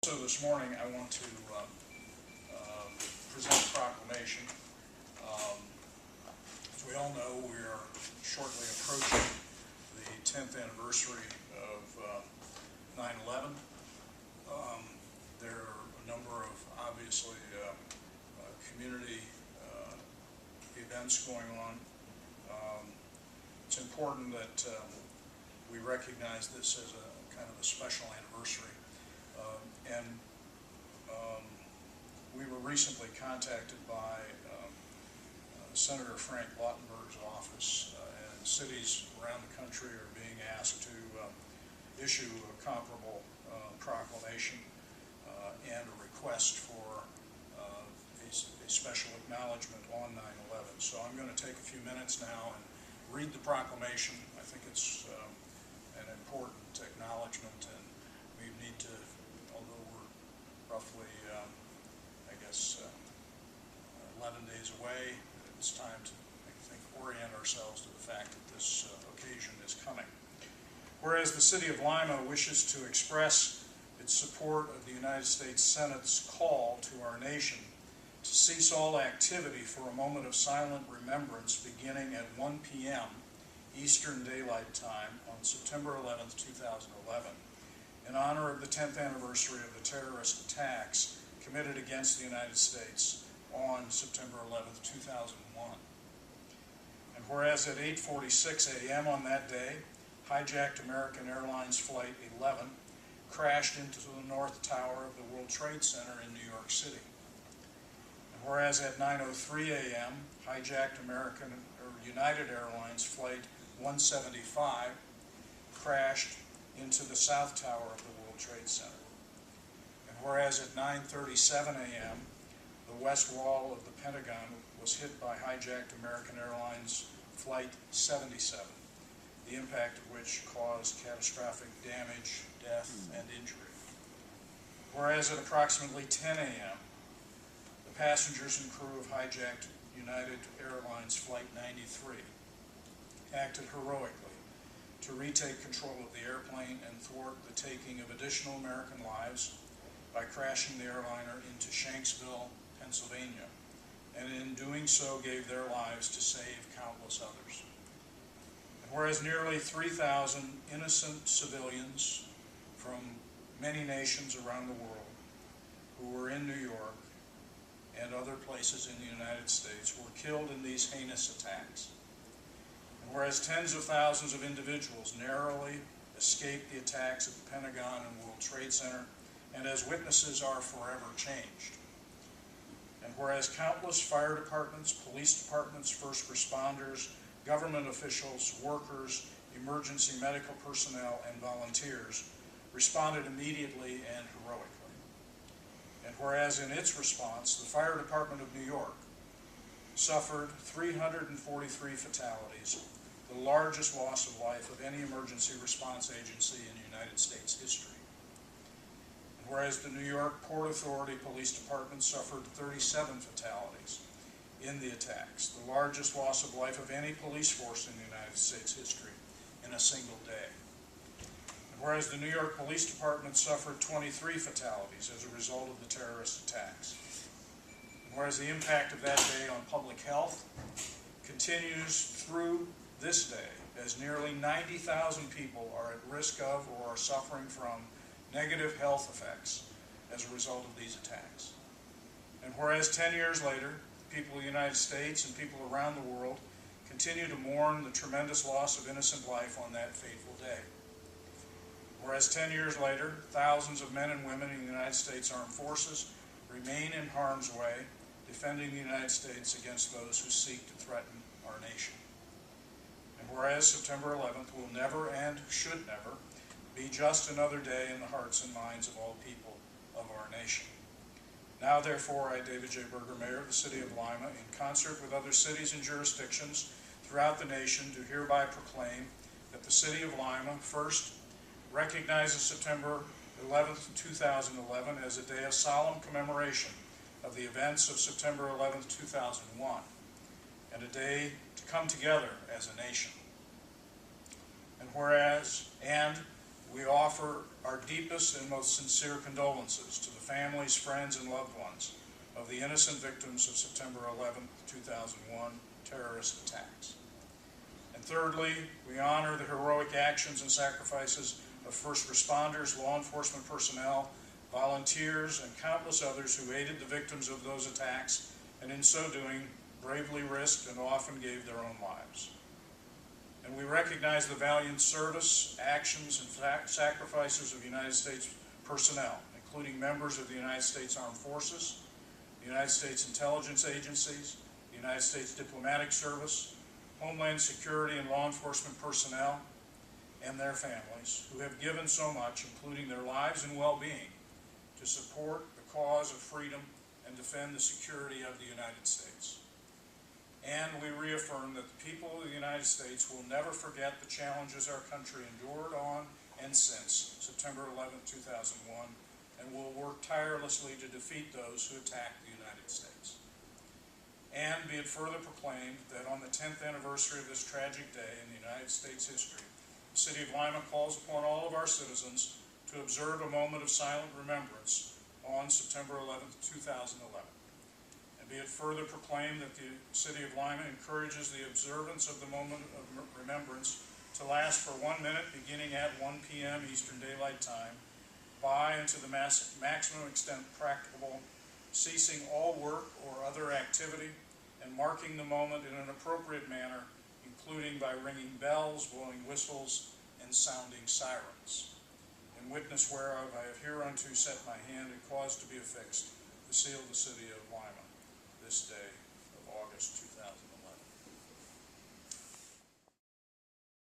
So this morning I want to present a proclamation. As we all know, we are shortly approaching the 10th anniversary of 9/11. There are a number of, obviously, community events going on. It's important that we recognize this as a kind of a special anniversary. We were recently contacted by Senator Frank Lautenberg's office, and cities around the country are being asked to issue a comparable proclamation and a request for a special acknowledgement on 9/11. So I'm going to take a few minutes now and read the proclamation. I think it's an important acknowledgement, and we need to, although we're roughly 11 days away, it's time to, I think, orient ourselves to the fact that this occasion is coming. Whereas the City of Lima wishes to express its support of the United States Senate's call to our nation to cease all activity for a moment of silent remembrance beginning at 1 p.m. Eastern Daylight Time on September 11th, 2011, in honor of the 10th anniversary of the terrorist attacks committed against the United States on September 11th, 2001. And whereas at 8:46 a.m. on that day, hijacked American Airlines Flight 11 crashed into the North Tower of the World Trade Center in New York City. And whereas at 9:03 a.m., hijacked United Airlines Flight 175 crashed into the South Tower of the World Trade Center. And whereas at 9:37 a.m., the west wall of the Pentagon was hit by hijacked American Airlines Flight 77, the impact of which caused catastrophic damage, death, and injury. Whereas at approximately 10 a.m., the passengers and crew of hijacked United Airlines Flight 93 acted heroically to retake control of the airplane and thwart the taking of additional American lives by crashing the airliner into Shanksville, Pennsylvania, and in doing so gave their lives to save countless others. And whereas nearly 3,000 innocent civilians from many nations around the world who were in New York and other places in the United States were killed in these heinous attacks. And whereas tens of thousands of individuals narrowly escaped the attacks at the Pentagon and World Trade Center, and as witnesses are forever changed. And whereas countless fire departments, police departments, first responders, government officials, workers, emergency medical personnel, and volunteers responded immediately and heroically. And whereas in its response, the Fire Department of New York suffered 343 fatalities, the largest loss of life of any emergency response agency in United States history. Whereas the New York Port Authority Police Department suffered 37 fatalities in the attacks, the largest loss of life of any police force in the United States history in a single day. And whereas the New York Police Department suffered 23 fatalities as a result of the terrorist attacks. And whereas the impact of that day on public health continues through this day, as nearly 90,000 people are at risk of or are suffering from negative health effects as a result of these attacks. And whereas 10 years later, people of the United States and people around the world continue to mourn the tremendous loss of innocent life on that fateful day. Whereas 10 years later, thousands of men and women in the United States Armed Forces remain in harm's way, defending the United States against those who seek to threaten our nation. And whereas September 11th will never and should never be just another day in the hearts and minds of all people of our nation. Now, therefore, I, David J. Berger, Mayor of the City of Lima, in concert with other cities and jurisdictions throughout the nation, do hereby proclaim that the City of Lima, first, recognizes September 11th, 2011 as a day of solemn commemoration of the events of September 11th, 2001, and a day to come together as a nation. And whereas, and we offer our deepest and most sincere condolences to the families, friends, and loved ones of the innocent victims of September 11, 2001 terrorist attacks. And thirdly, we honor the heroic actions and sacrifices of first responders, law enforcement personnel, volunteers, and countless others who aided the victims of those attacks, and in so doing, bravely risked and often gave their own lives. And we recognize the valiant service, actions, and sacrifices of United States personnel, including members of the United States Armed Forces, the United States intelligence agencies, the United States Diplomatic Service, Homeland Security and law enforcement personnel, and their families, who have given so much, including their lives and well-being, to support the cause of freedom and defend the security of the United States. And we reaffirm that the people of the United States will never forget the challenges our country endured on and since September 11, 2001, and will work tirelessly to defeat those who attacked the United States. And be it further proclaimed that on the 10th anniversary of this tragic day in the United States history, the City of Lima calls upon all of our citizens to observe a moment of silent remembrance on September 11, 2011. Be it further proclaimed that the City of Lima encourages the observance of the moment of remembrance to last for 1 minute beginning at 1 p.m. Eastern Daylight Time, by and to the maximum extent practicable, ceasing all work or other activity, and marking the moment in an appropriate manner, including by ringing bells, blowing whistles, and sounding sirens. In witness whereof I have hereunto set my hand and caused to be affixed the seal of the City of Lima, this day of August 2000.